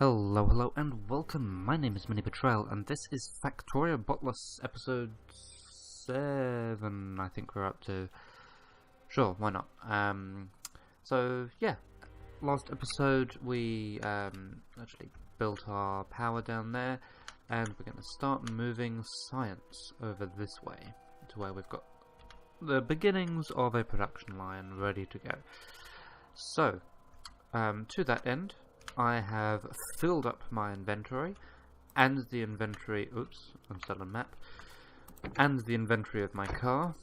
Hello, hello, and welcome. My name is MiniBetrayal, and this is Factorio Botless, episode 7, I think we're up to. Sure, why not? So, yeah, last episode we actually built our power down there, and we're going to start moving science over this way, to where we've got the beginnings of a production line ready to go. So, to that end, I have filled up my inventory, and the inventory, oops, I'm still on map, and the inventory of my car,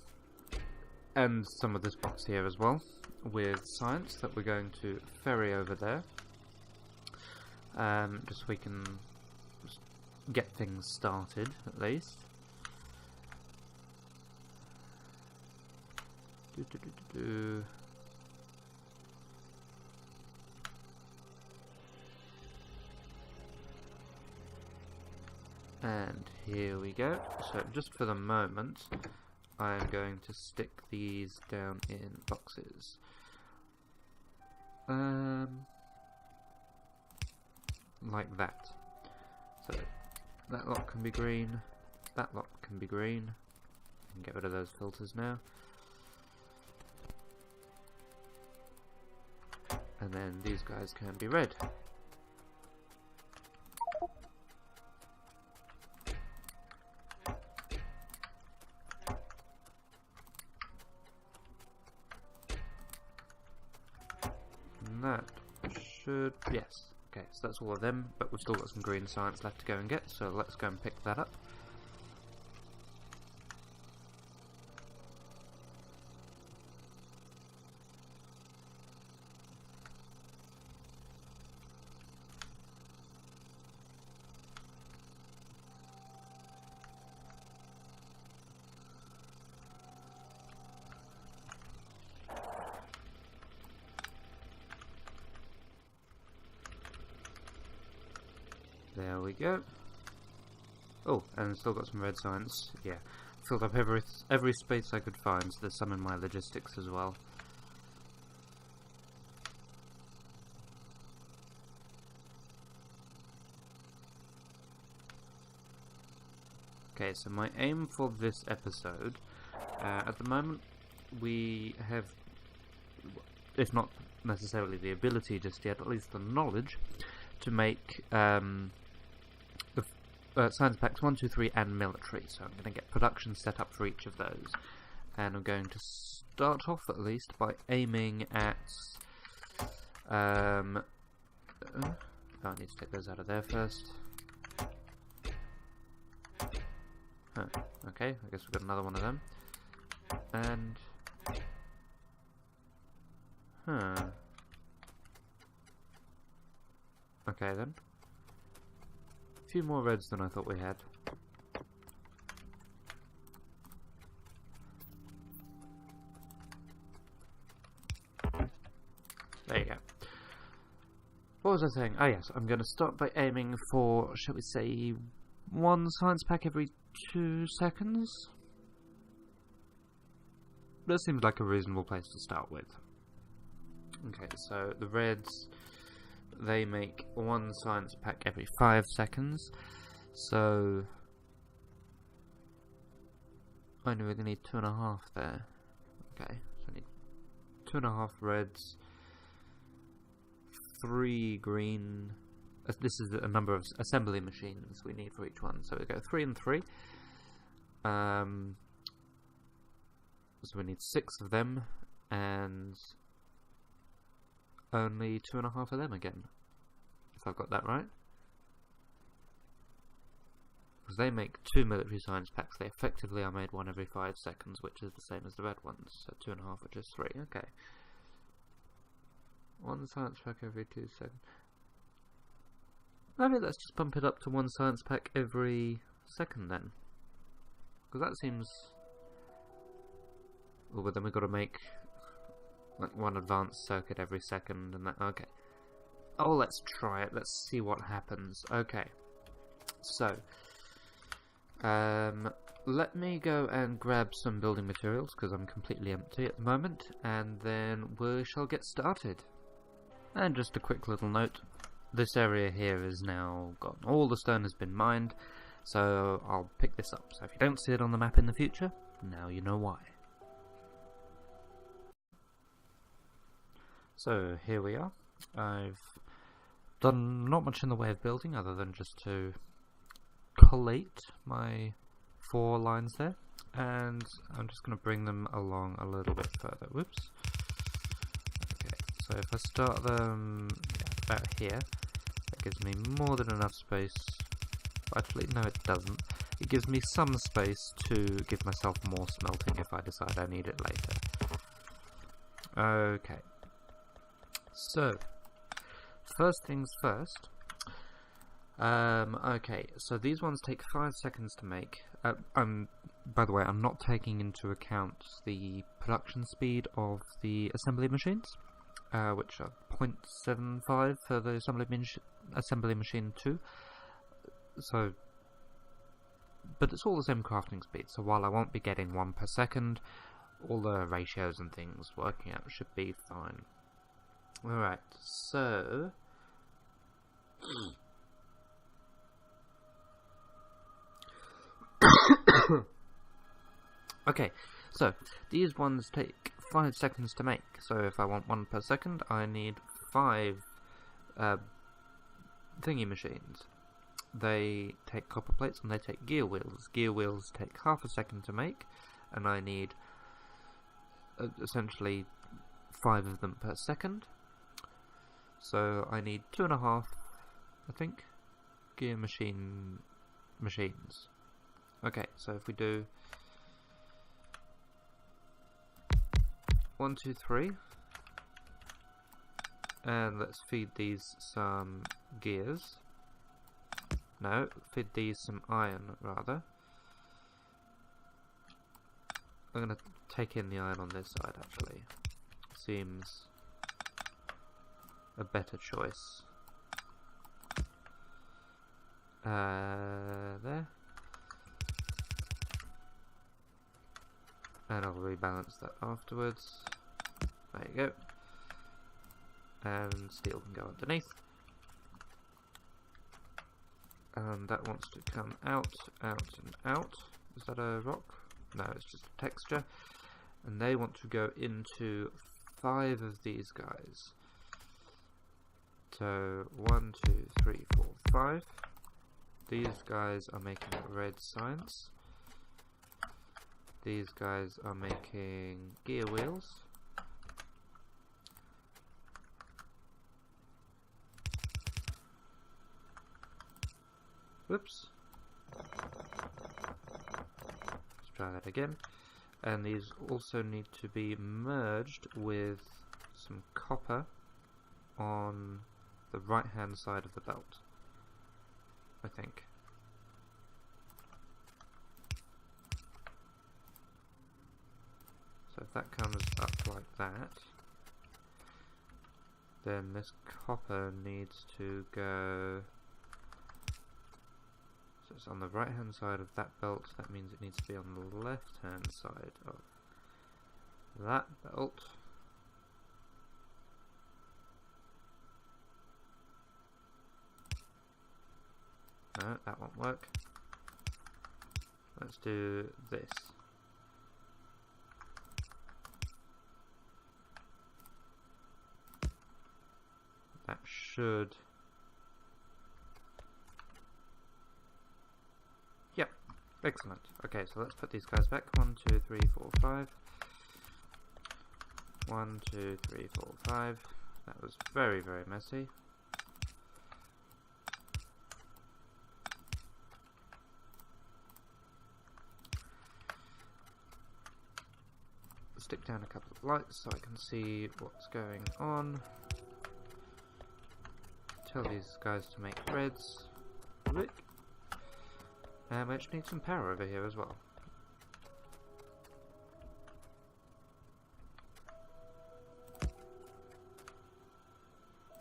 and some of this box here as well, with science that we're going to ferry over there, just so we can get things started, at least. And here we go. So just for the moment, I'm going to stick these down in boxes. Like that. So that lot can be green, that lot can be green. I can get rid of those filters now. And then these guys can be red. That should, yes, okay, so that's all of them, but we've still got some green science left to go and get, so let's go and pick that up. There we go. Oh, and still got some red science. Yeah, filled up every space I could find, so there's some in my logistics as well. Okay, so my aim for this episode, at the moment, we have, if not necessarily the ability just yet, at least the knowledge, to make science packs 1, 2, 3 and military, so I'm going to get production set up for each of those, and I'm going to start off at least by aiming at I need to take those out of there first. Okay, I guess we've got another one of them, and okay then. A few more reds than I thought we had. There you go. What was I saying? Ah yes, I'm going to start by aiming for, shall we say, 1 science pack every 2 seconds? That seems like a reasonable place to start with. Okay, so the reds, they make 1 science pack every 5 seconds, so I only really need 2.5 there. Okay, so I need 2.5 reds, 3 green. This is a number of assembly machines we need for each one, so we go 3 and 3. So we need 6 of them, and only 2.5 of them again, if I've got that right. Because they make 2 military science packs, they effectively are made 1 every 5 seconds, which is the same as the red ones, so 2.5, which is 3, okay. 1 science pack every 2 seconds. Maybe let's just bump it up to 1 science pack every second then. Because that seems... Oh, but then we've got to make like 1 advanced circuit every second, and that, okay. Oh, let's try it, let's see what happens. Okay, so let me go and grab some building materials, because I'm completely empty at the moment, and then we shall get started. And just a quick little note, this area here is now gone. All the stone has been mined, so I'll pick this up. So if you don't see it on the map in the future, now you know why. So here we are. I've done not much in the way of building other than just to collate my 4 lines there, and I'm just going to bring them along a little bit further. Whoops. Okay, so if I start them about here, that gives me more than enough space. Actually, no, it doesn't. It gives me some space to give myself more smelting if I decide I need it later. Okay. So, first things first. Okay, so these ones take 5 seconds to make. By the way, I'm not taking into account the production speed of the assembly machines, which are 0.75 for the assembly machine 2. So, but it's all the same crafting speed, so while I won't be getting 1 per second, all the ratios and things working out should be fine. Alright, so... okay, so these ones take 5 seconds to make, so if I want 1 per second, I need 5 thingy machines. They take copper plates and they take gear wheels. Gear wheels take half a second to make, and I need essentially 5 of them per second. So I need 2.5, I think, gear machines. Okay, so if we do 1, 2, 3, and let's feed these some gears. No, feed these some iron rather. I'm gonna take in the iron on this side actually. Seems a better choice. There. And I'll rebalance that afterwards. There you go. And steel can go underneath. And that wants to come out, out, and out. Is that a rock? No, it's just a texture. And they want to go into 5 of these guys. So 1, 2, 3, 4, 5. These guys are making red signs. These guys are making gear wheels. Whoops. Let's try that again. And these also need to be merged with some copper on the right hand side of the belt, I think. So if that comes up like that, then this copper needs to go, so it's on the right hand side of that belt, that means it needs to be on the left hand side of that belt. No, that won't work. Let's do this. That should... Yep, excellent. Okay, so let's put these guys back. 1, 2, 3, 4, 5. 1, 2, 3, 4, 5. That was very, very messy. Stick down a couple of lights so I can see what's going on. Tell these guys to make reds. Look. And we actually need some power over here as well.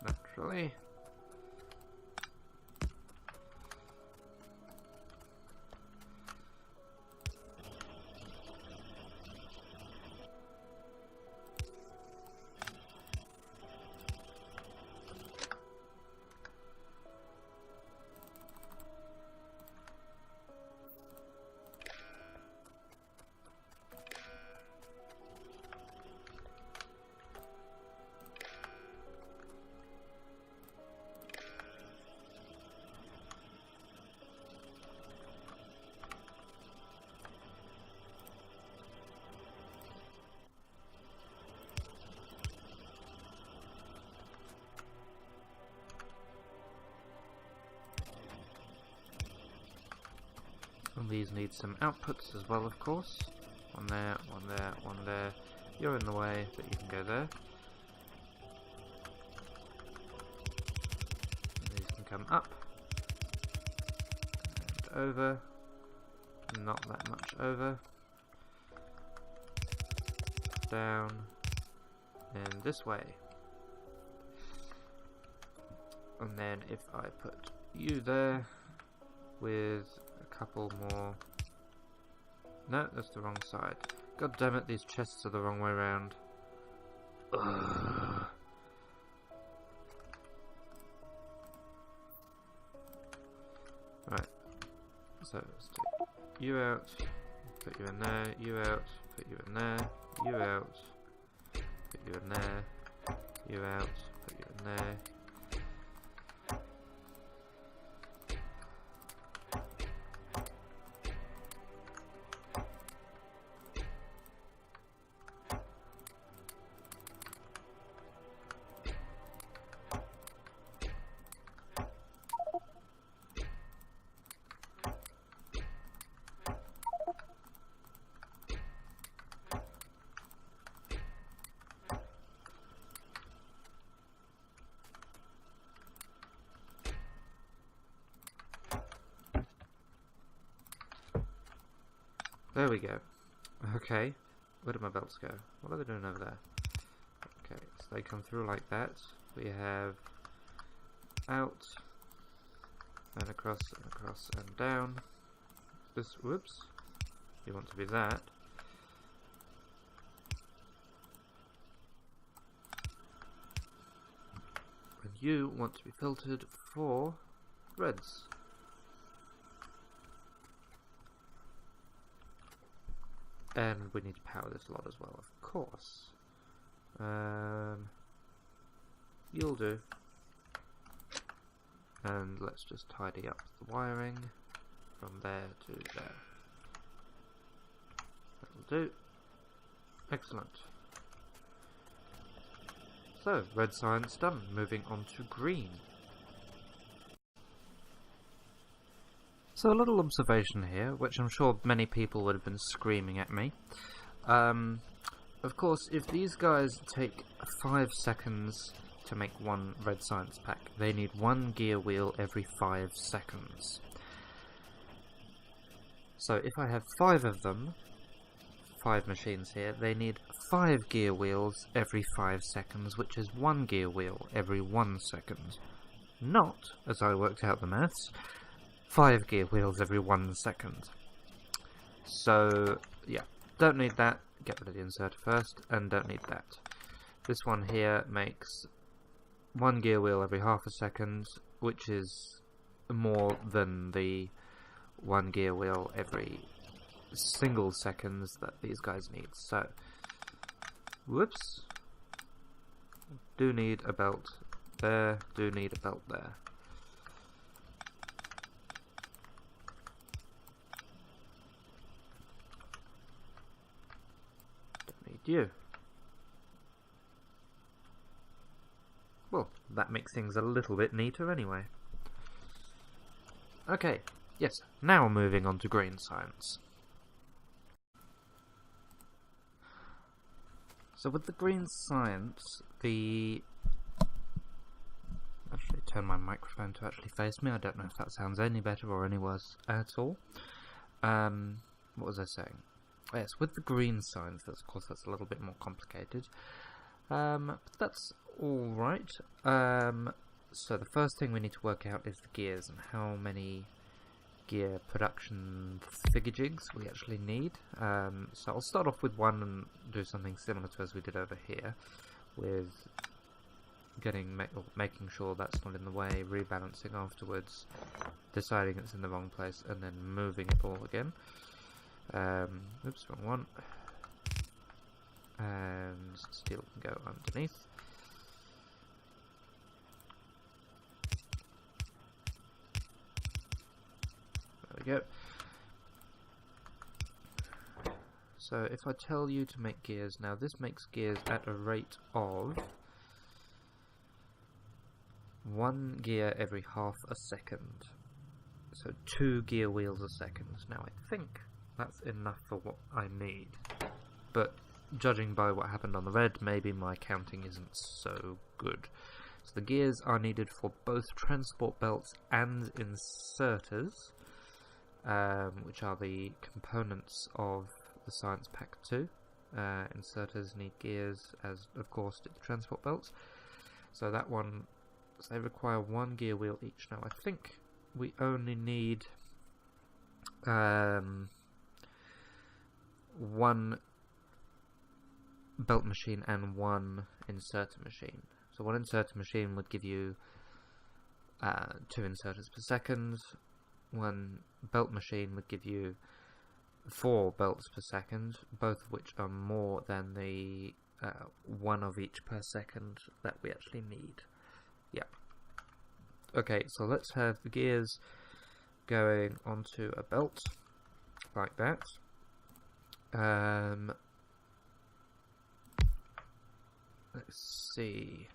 Naturally. And these need some outputs as well, of course. One there, one there, one there. You're in the way, but you can go there. And these can come up. And over. Not that much over. Down. And this way. And then if I put you there with a couple more. No, that's the wrong side. God damn it, these chests are the wrong way around. Ugh. Right. So let's take you out, put you in there, you out, put you in there, you out, put you in there, you out, put you in there. There we go. Okay, where do my belts go? What are they doing over there? Okay, so they come through like that. We have out, and across, and down. This, whoops, you want to be that. And you want to be filtered for reds. And we need to power this lot as well, of course. You'll do. And let's just tidy up the wiring from there to there. That'll do. Excellent. So, red science done. Moving on to green. So a little observation here, which I'm sure many people would have been screaming at me. Of course, if these guys take 5 seconds to make one red science pack, they need 1 gear wheel every 5 seconds. So if I have 5 of them, 5 machines here, they need 5 gear wheels every 5 seconds, which is 1 gear wheel every 1 second. Not, as I worked out the maths, 5 gear wheels every 1 second. So, yeah, don't need that. Get rid of the inserter first, and don't need that. This one here makes 1 gear wheel every half a second, which is more than the 1 gear wheel every single seconds that these guys need. So, whoops. Do need a belt there, do need a belt there. You. Well, that makes things a little bit neater anyway. Okay, yes, now moving on to green science. So with the green science, actually turn my microphone to actually face me. I don't know if that sounds any better or any worse at all. What was I saying? Yes, with the green science, of course, that's a little bit more complicated. But that's alright. So the first thing we need to work out is the gears and how many gear production figurejigs we actually need. So I'll start off with one and do something similar to as we did over here, with making sure that's not in the way, rebalancing afterwards, deciding it's in the wrong place, and then moving it all again. Oops, wrong one. And steel can go underneath. There we go. So if I tell you to make gears, now this makes gears at a rate of 1 gear every half a second. So 2 gear wheels a second. Now I think that's enough for what I need, but judging by what happened on the red, maybe my counting isn't so good. So the gears are needed for both transport belts and inserters, which are the components of the Science Pack 2. Inserters need gears, as of course do the transport belts. So that one, so they require 1 gear wheel each. Now I think we only need 1 belt machine and 1 inserter machine. So 1 inserter machine would give you 2 inserters per second. 1 belt machine would give you 4 belts per second, both of which are more than the 1 of each per second that we actually need. Yeah. Okay, so let's have the gears going onto a belt like that. Let's see.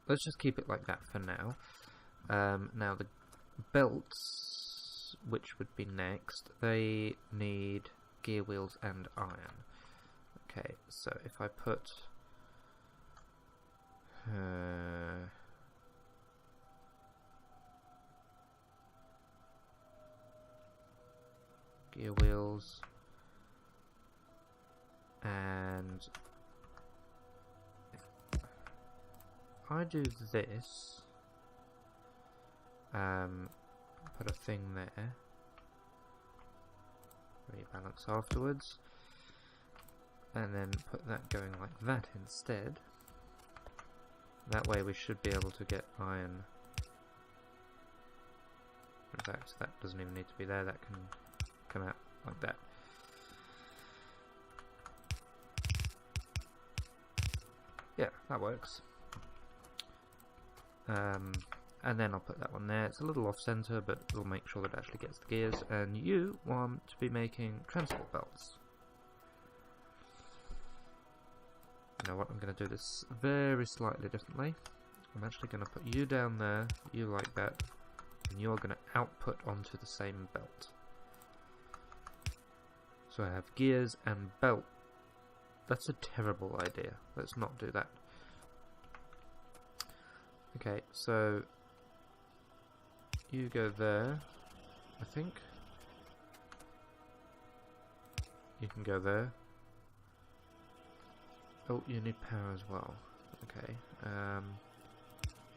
Let's just keep it like that for now. Now the belts, which would be next, they need gear wheels and iron. Okay, so if I put gear wheels and if I do this, put a thing there, rebalance afterwards, and then put that going like that instead. That way we should be able to get iron. In fact, that doesn't even need to be there, that can come out like that. Yeah, that works. And then I'll put that one there. It's a little off-center, but we'll make sure that it actually gets the gears. And you want to be making transport belts. You know what, I'm going to do this very slightly differently. I'm actually going to put you down there, you like that, and you're going to output onto the same belt. So I have gears and belt. That's a terrible idea. Let's not do that. Okay, so you go there, I think. You can go there. Oh, you need power as well. Okay.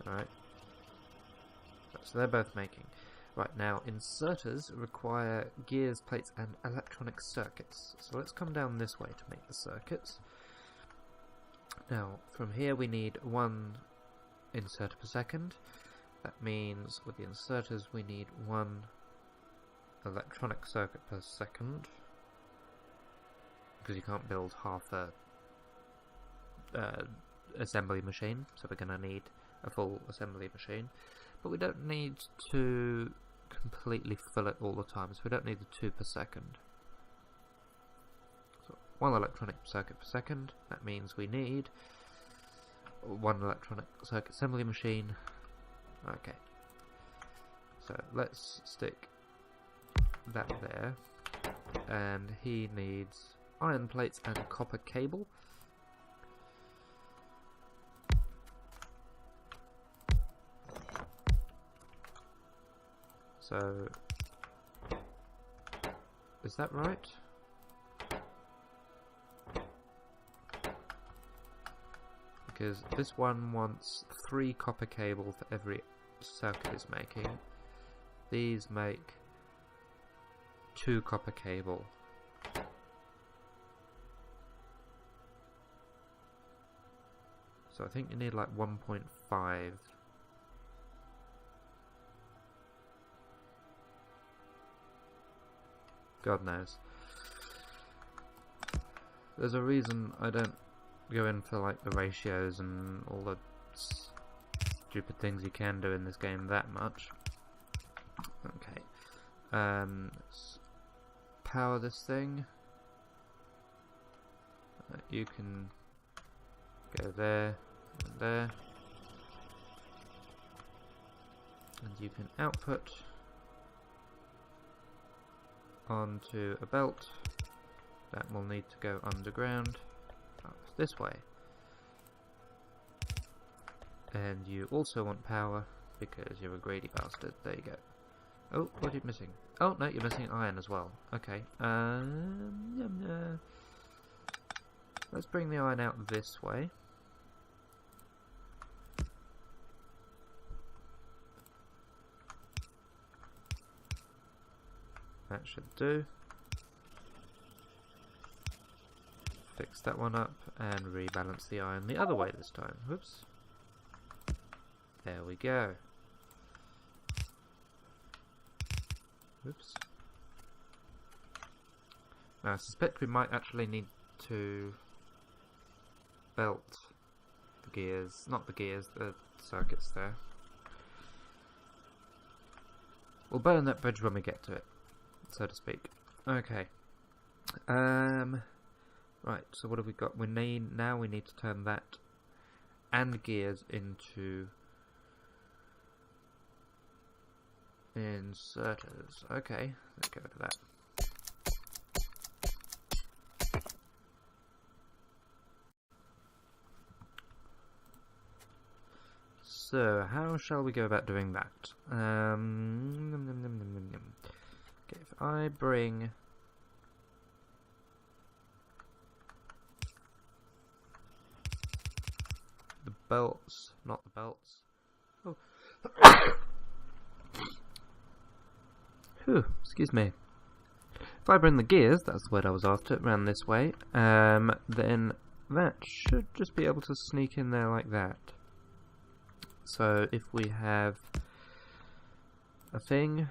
Alright. So they're both making. Right, now inserters require gears, plates and electronic circuits. So let's come down this way to make the circuits. Now, from here we need 1 inserter per second. That means with the inserters we need 1 electronic circuit per second, because you can't build half a assembly machine, so we're going to need a full assembly machine. But we don't need to completely fill it all the time, so we don't need the 2 per second. So 1 electronic circuit per second, that means we need 1 electronic circuit assembly machine. Okay, so let's stick that there, and he needs iron plates and copper cable. So, is that right? Because this one wants 3 copper cable for every circuit it's making. These make 2 copper cable. So I think you need like 1.5. God knows. There's a reason I don't go in for like the ratios and all the stupid things you can do in this game that much. Okay. Let's power this thing. You can go there and there. And you can output onto a belt that will need to go underground up this way. And you also want power because you're a greedy bastard. There you go. Oh, what are you missing? Oh no, you're missing iron as well. Okay. Let's bring the iron out this way. That should do. Fix that one up and rebalance the iron the other way this time. Whoops. There we go. Oops. Now I suspect we might actually need to belt the gears, not the gears, the circuits there. We'll burn that bridge when we get to it, so to speak. Okay. Right, so what have we got? We need to turn that and gears into inserters. Okay, let's go to that. So, how shall we go about doing that? Okay, if I bring the belts, not the belts. Oh. Whew, excuse me. If I bring the gears, that's the word I was after, around this way, then that should just be able to sneak in there like that. So if we have a thing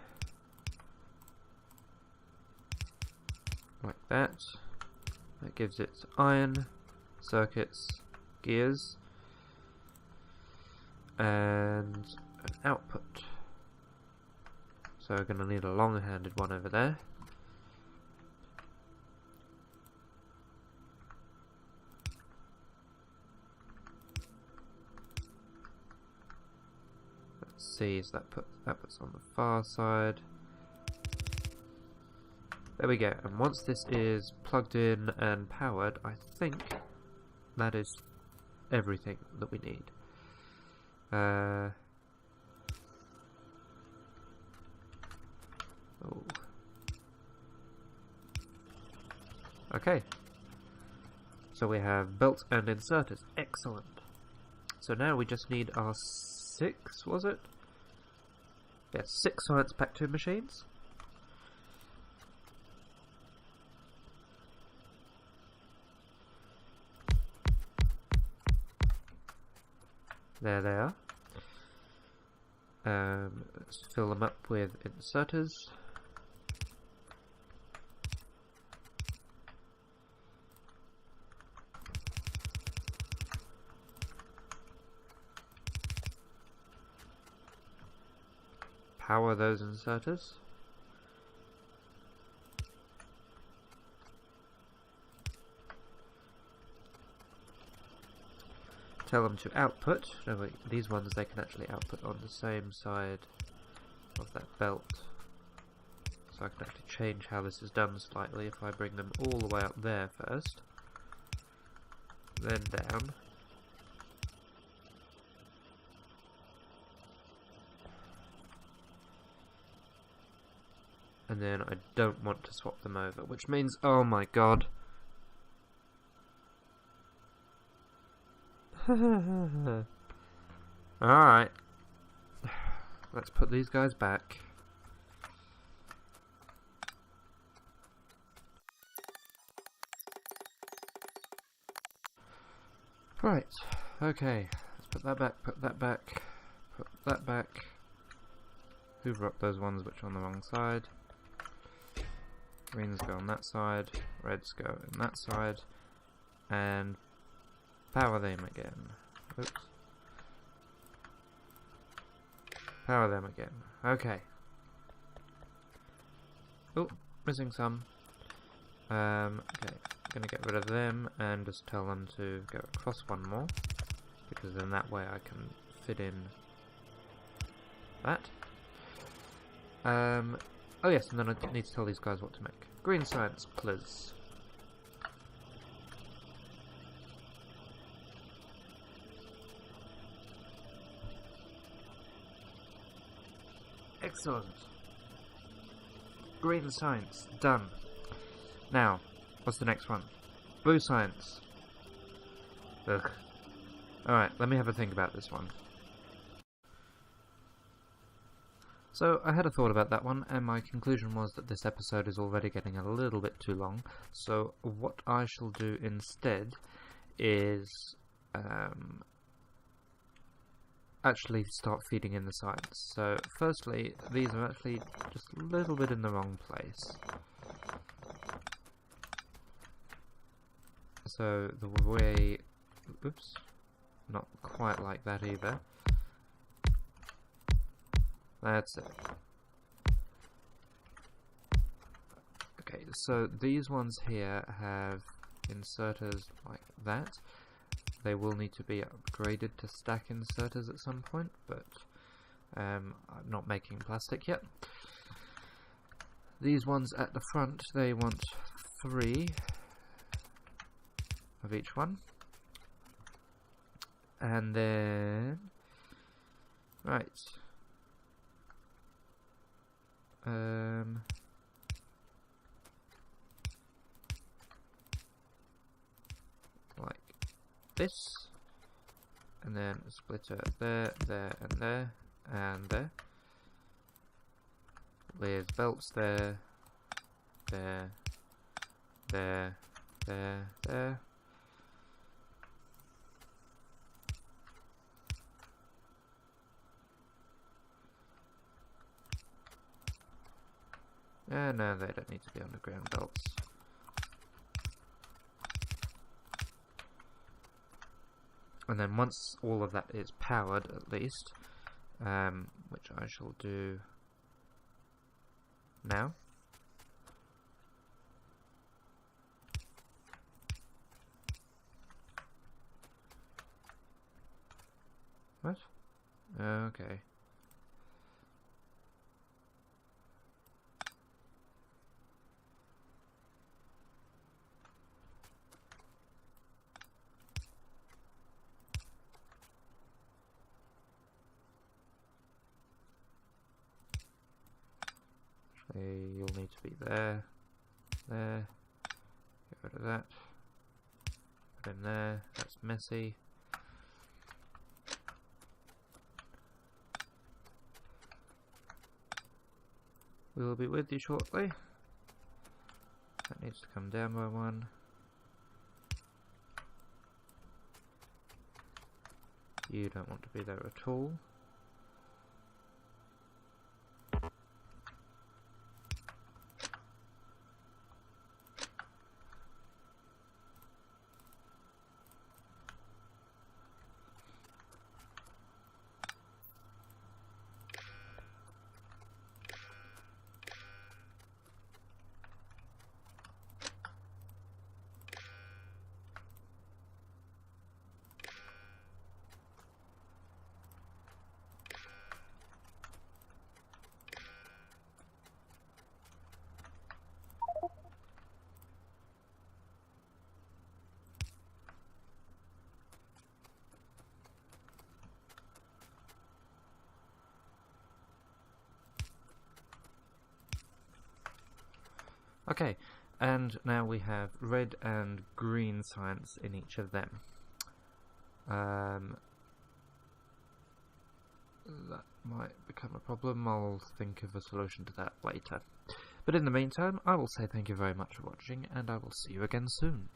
like that, that gives it iron, circuits, gears, and an output. So we're going to need a long-handed one over there. Let's see, so that puts on the far side. There we go. And once this is plugged in and powered, I think that is everything that we need. Oh. Okay. So we have belts and inserters. Excellent. So now we just need our 6, was it? Yeah, 6 science pack 2 machines. There they are. Let's fill them up with inserters. Power those inserters. Tell them to output. No, wait, these ones they can actually output on the same side of that belt. So I can actually change how this is done slightly if I bring them all the way up there first, then down. And then I don't want to swap them over, which means, oh my god. Alright. Let's put these guys back. Right, okay. Let's put that back, put that back, put that back. Hoover up those ones which are on the wrong side. Greens go on that side, reds go on that side, and power them again. Oops. Power them again. Okay. Oh, missing some. Okay, gonna get rid of them and just tell them to go across one more, because then that way I can fit in that. Oh yes, and then I need to tell these guys what to make. Green science, please. Excellent. Green science, done. Now, what's the next one? Blue science. Ugh. Alright, let me have a think about this one. So, I had a thought about that one, and my conclusion was that this episode is already getting a little bit too long, so what I shall do instead is actually start feeding in the science. So, firstly, these are actually just a little bit in the wrong place. So, the way... oops. Not quite like that either. That's it. Okay, so these ones here have inserters like that. They will need to be upgraded to stack inserters at some point, but I'm not making plastic yet. These ones at the front, they want 3 of each one. And then... right. Like this, and then a splitter there, there, and there, and there, with belts there, there, there, there, there. No, they don't need to be underground belts. And then once all of that is powered, at least, which I shall do now. What? Okay. You'll need to be there, there, get rid of that, put in there, that's messy. We'll be with you shortly. That needs to come down by 1. You don't want to be there at all. Okay, and now we have red and green science in each of them. That might become a problem. I'll think of a solution to that later. But in the meantime, I will say thank you very much for watching, and I will see you again soon.